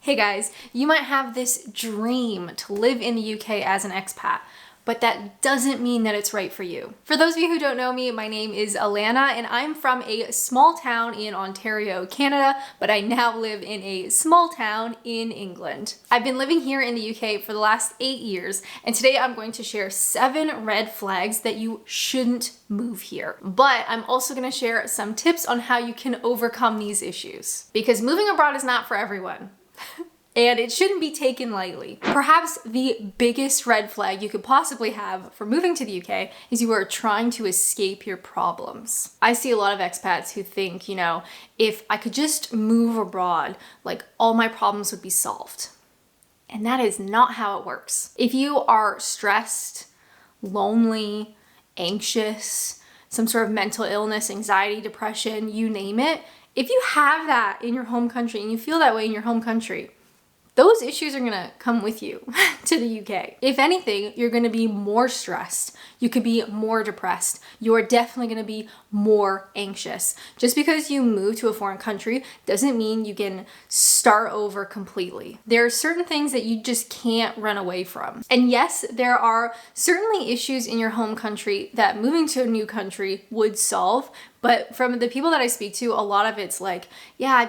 Hey guys, you might have this dream to live in the UK as an expat, but that doesn't mean that it's right for you. For those of you who don't know me, my name is Alana and I'm from a small town in Ontario, Canada, but I now live in a small town in England. I've been living here in the UK for the last 8 years, and today I'm going to share 7 red flags that you shouldn't move here. But I'm also gonna share some tips on how you can overcome these issues. Because moving abroad is not for everyone. And it shouldn't be taken lightly. Perhaps the biggest red flag you could possibly have for moving to the UK is you are trying to escape your problems. I see a lot of expats who think, if I could just move abroad, like all my problems would be solved. And that is not how it works. If you are stressed, lonely, anxious, some sort of mental illness, anxiety, depression, you name it, if you have that in your home country and you feel that way in your home country, those issues are gonna come with you to the UK. If anything, you're gonna be more stressed. You could be more depressed. You're definitely gonna be more anxious. Just because you move to a foreign country doesn't mean you can start over completely. There are certain things that you just can't run away from. And yes, there are certainly issues in your home country that moving to a new country would solve. But from the people that I speak to, a lot of it's like, yeah,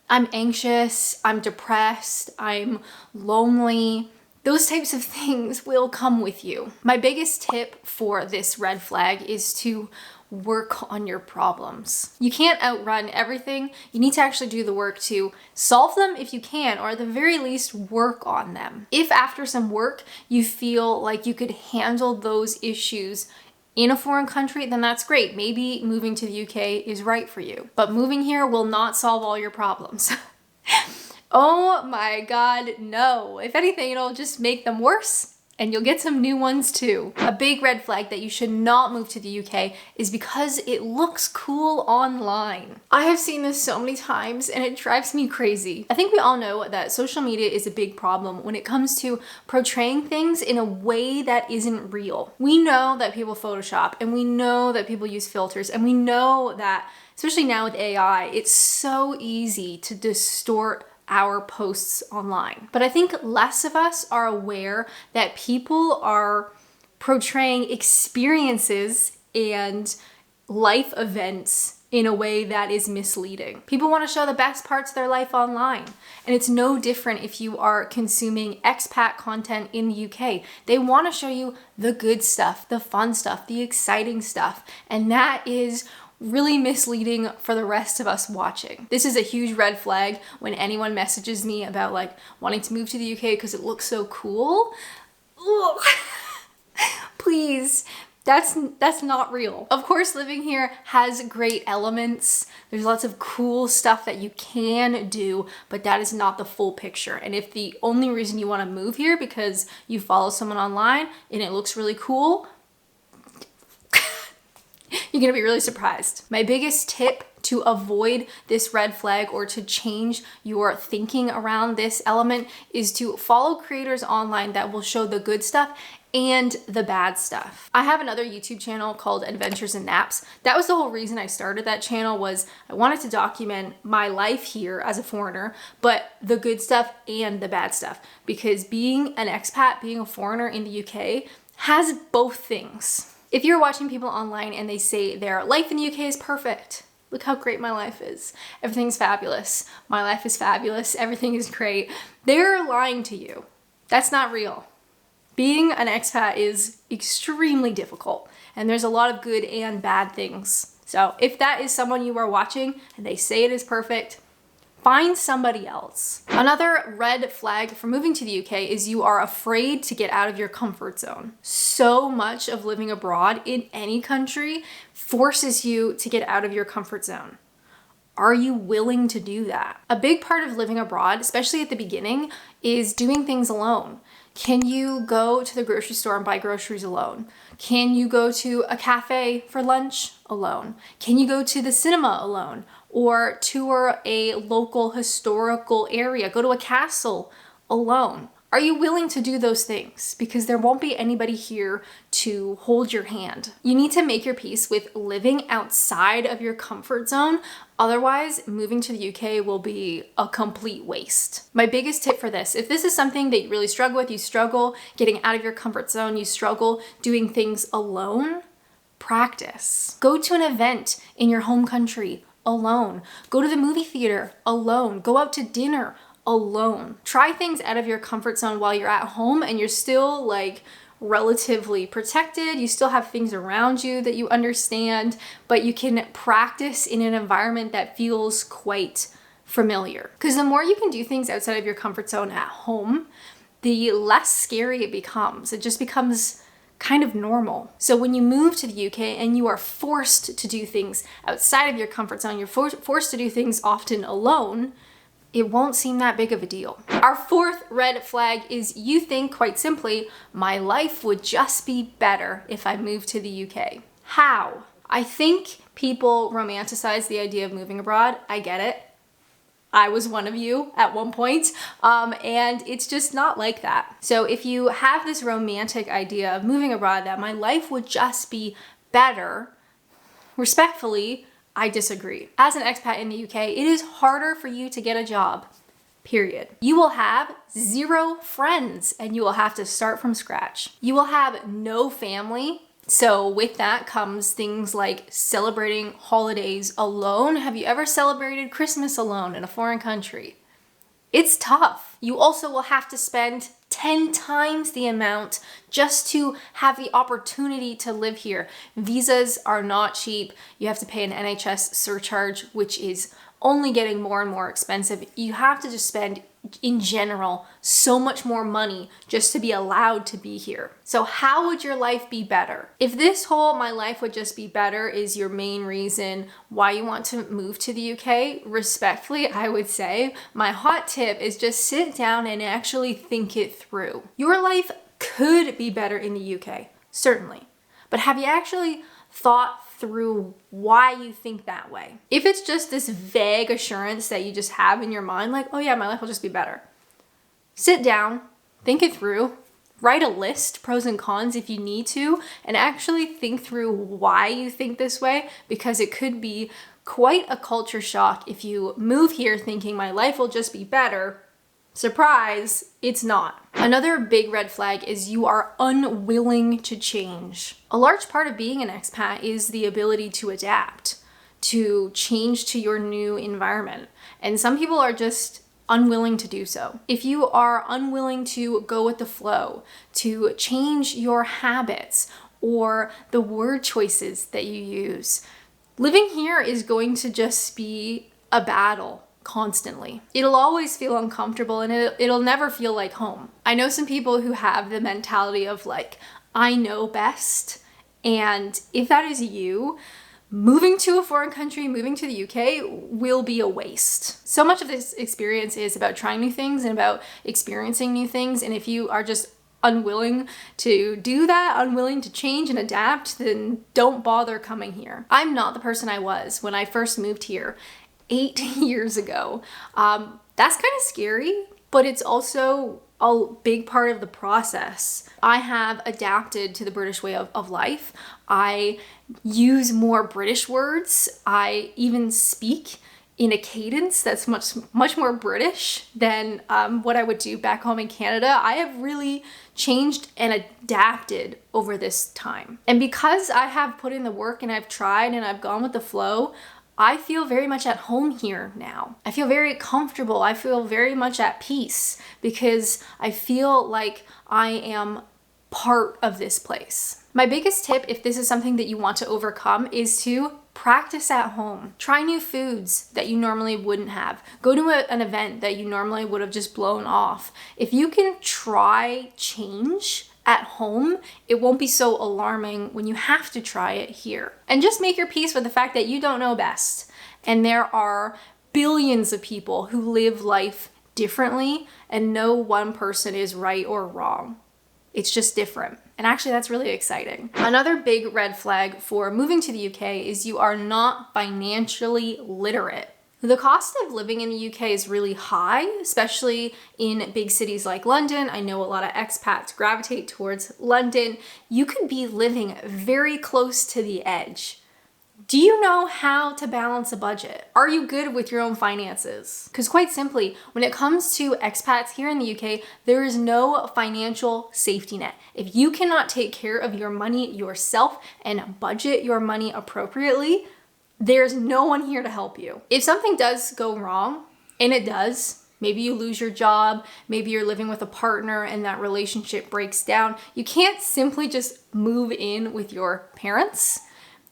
I'm anxious, I'm depressed, I'm lonely. Those types of things will come with you. My biggest tip for this red flag is to work on your problems. You can't outrun everything. You need to actually do the work to solve them if you can, or at the very least work on them. If after some work you feel like you could handle those issues in a foreign country, then that's great. Maybe moving to the UK is right for you. But moving here will not solve all your problems. Oh my God, no. If anything, it'll just make them worse and you'll get some new ones too. A big red flag that you should not move to the UK is because it looks cool online. I have seen this so many times and it drives me crazy. I think we all know that social media is a big problem when it comes to portraying things in a way that isn't real. We know that people Photoshop and we know that people use filters and we know that, especially now with AI, it's so easy to distort our posts online. But I think less of us are aware that people are portraying experiences and life events in a way that is misleading. People want to show the best parts of their life online. And it's no different if you are consuming expat content in the UK. They want to show you the good stuff, the fun stuff, the exciting stuff. And that is really misleading for the rest of us watching. This is a huge red flag when anyone messages me about wanting to move to the UK because it looks so cool. Ugh. Please, that's not real. Of course, living here has great elements. There's lots of cool stuff that you can do, but that is not the full picture. And if the only reason you want to move here because you follow someone online and it looks really cool, you're gonna be really surprised. My biggest tip to avoid this red flag or to change your thinking around this element is to follow creators online that will show the good stuff and the bad stuff. I have another YouTube channel called Adventures in Naps. That was the whole reason I started that channel, was I wanted to document my life here as a foreigner, but the good stuff and the bad stuff. Because being an expat, being a foreigner in the UK has both things. If you're watching people online and they say their life in the UK is perfect, look how great my life is. Everything's fabulous. My life is fabulous. Everything is great. They're lying to you. That's not real. Being an expat is extremely difficult, and there's a lot of good and bad things. So if that is someone you are watching and they say it is perfect, find somebody else. Another red flag for moving to the UK is you are afraid to get out of your comfort zone. So much of living abroad in any country forces you to get out of your comfort zone. Are you willing to do that? A big part of living abroad, especially at the beginning, is doing things alone. Can you go to the grocery store and buy groceries alone? Can you go to a cafe for lunch alone? Can you go to the cinema alone? Or tour a local historical area? Go to a castle alone? Are you willing to do those things? Because there won't be anybody here to hold your hand. You need to make your peace with living outside of your comfort zone. Otherwise, moving to the UK will be a complete waste. My biggest tip for this, if this is something that you really struggle with, you struggle getting out of your comfort zone, you struggle doing things alone, practice. Go to an event in your home country alone. Go to the movie theater alone. Go out to dinner alone. Try things out of your comfort zone while you're at home and you're still like relatively protected. You still have things around you that you understand, but you can practice in an environment that feels quite familiar. Because the more you can do things outside of your comfort zone at home, the less scary it becomes. It just becomes kind of normal. So when you move to the UK and you are forced to do things outside of your comfort zone, you're forced to do things often alone, it won't seem that big of a deal. Our fourth red flag is you think quite simply, my life would just be better if I moved to the UK. How? I think people romanticize the idea of moving abroad. I get it. I was one of you at one point, and it's just not like that. So if you have this romantic idea of moving abroad, that my life would just be better, respectfully, I disagree. As an expat in the UK, it is harder for you to get a job, period. You will have 0 friends and you will have to start from scratch. You will have no family. So with that comes things like celebrating holidays alone. Have you ever celebrated Christmas alone in a foreign country? It's tough. You also will have to spend 10 times the amount just to have the opportunity to live here. Visas are not cheap. You have to pay an NHS surcharge, which is only getting more and more expensive. You have to just spend, in general, so much more money just to be allowed to be here. So how would your life be better? If this whole my life would just be better is your main reason why you want to move to the UK, respectfully, I would say my hot tip is just sit down and actually think it through. Your life could be better in the UK, certainly. But have you actually thought through why you think that way? If it's just this vague assurance that you just have in your mind, like, oh yeah, my life will just be better. Sit down, think it through, write a list, pros and cons if you need to, and actually think through why you think this way, because it could be quite a culture shock if you move here thinking my life will just be better. Surprise, it's not. Another big red flag is you are unwilling to change. A large part of being an expat is the ability to adapt, to change to your new environment. And some people are just unwilling to do so. If you are unwilling to go with the flow, to change your habits or the word choices that you use, living here is going to just be a battle. Constantly. It'll always feel uncomfortable and it'll never feel like home. I know some people who have the mentality of like, I know best. And if that is you, moving to a foreign country, moving to the UK will be a waste. So much of this experience is about trying new things and about experiencing new things. And if you are just unwilling to do that, unwilling to change and adapt, then don't bother coming here. I'm not the person I was when I first moved here 8 years ago. That's kind of scary, but it's also a big part of the process. I have adapted to the British way of life. I use more British words. I even speak in a cadence that's much more British than what I would do back home in Canada. I have really changed and adapted over this time. And because I have put in the work and I've tried and I've gone with the flow, I feel very much at home here now. I feel very comfortable. I feel very much at peace because I feel like I am part of this place. My biggest tip, if this is something that you want to overcome, is to practice at home. Try new foods that you normally wouldn't have. Go to an event that you normally would have just blown off. If you can try change at home, it won't be so alarming when you have to try it here. And just make your peace with the fact that you don't know best. And there are billions of people who live life differently, and no one person is right or wrong. It's just different. And actually, that's really exciting. Another big red flag for moving to the UK is you are not financially literate. The cost of living in the UK is really high, especially in big cities like London. I know a lot of expats gravitate towards London. You could be living very close to the edge. Do you know how to balance a budget? Are you good with your own finances? Because quite simply, when it comes to expats here in the UK, there is no financial safety net. If you cannot take care of your money yourself and budget your money appropriately, there's no one here to help you. If something does go wrong, and it does, maybe you lose your job, maybe you're living with a partner and that relationship breaks down, you can't simply just move in with your parents.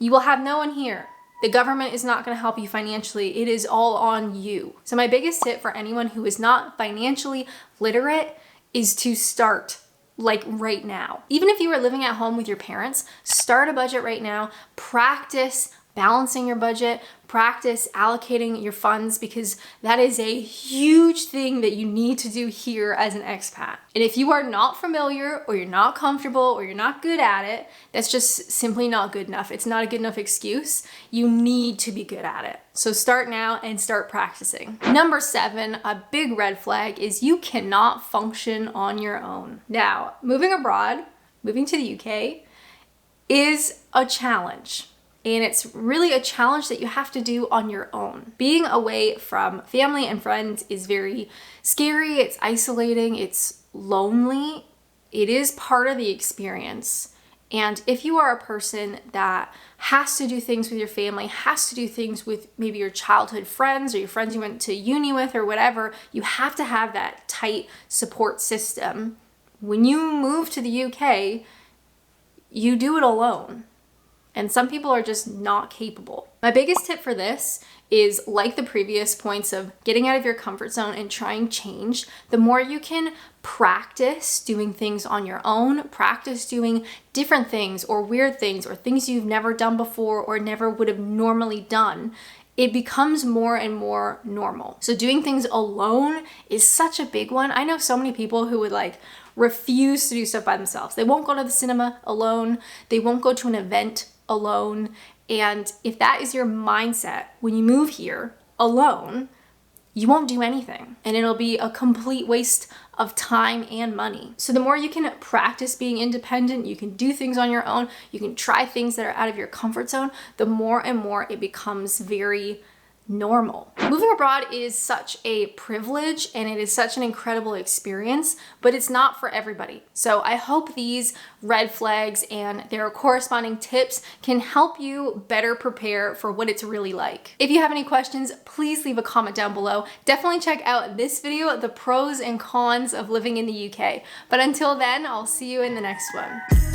You will have no one here. The government is not going to help you financially. It is all on you. So my biggest tip for anyone who is not financially literate is to start like right now. Even if you are living at home with your parents, start a budget right now. Practice balancing your budget, practice allocating your funds, because that is a huge thing that you need to do here as an expat. And if you are not familiar, or you're not comfortable, or you're not good at it, that's just simply not good enough. It's not a good enough excuse. You need to be good at it. So start now and start practicing. Number 7, a big red flag is you cannot function on your own. Now, moving abroad, moving to the UK is a challenge. And it's really a challenge that you have to do on your own. Being away from family and friends is very scary, it's isolating, it's lonely. It is part of the experience. And if you are a person that has to do things with your family, has to do things with maybe your childhood friends or your friends you went to uni with or whatever, you have to have that tight support system. When you move to the UK, you do it alone. And some people are just not capable. My biggest tip for this is, like the previous points of getting out of your comfort zone and trying change, the more you can practice doing things on your own, practice doing different things or weird things or things you've never done before or never would have normally done, it becomes more and more normal. So doing things alone is such a big one. I know so many people who would refuse to do stuff by themselves. They won't go to the cinema alone. They won't go to an event alone. And if that is your mindset when you move here alone, you won't do anything. And it'll be a complete waste of time and money. So the more you can practice being independent, you can do things on your own, you can try things that are out of your comfort zone, the more and more it becomes very normal. Moving abroad is such a privilege and it is such an incredible experience, but it's not for everybody. So I hope these red flags and their corresponding tips can help you better prepare for what it's really like. If you have any questions, please leave a comment down below. Definitely check out this video, the pros and cons of living in the UK. But until then, I'll see you in the next one.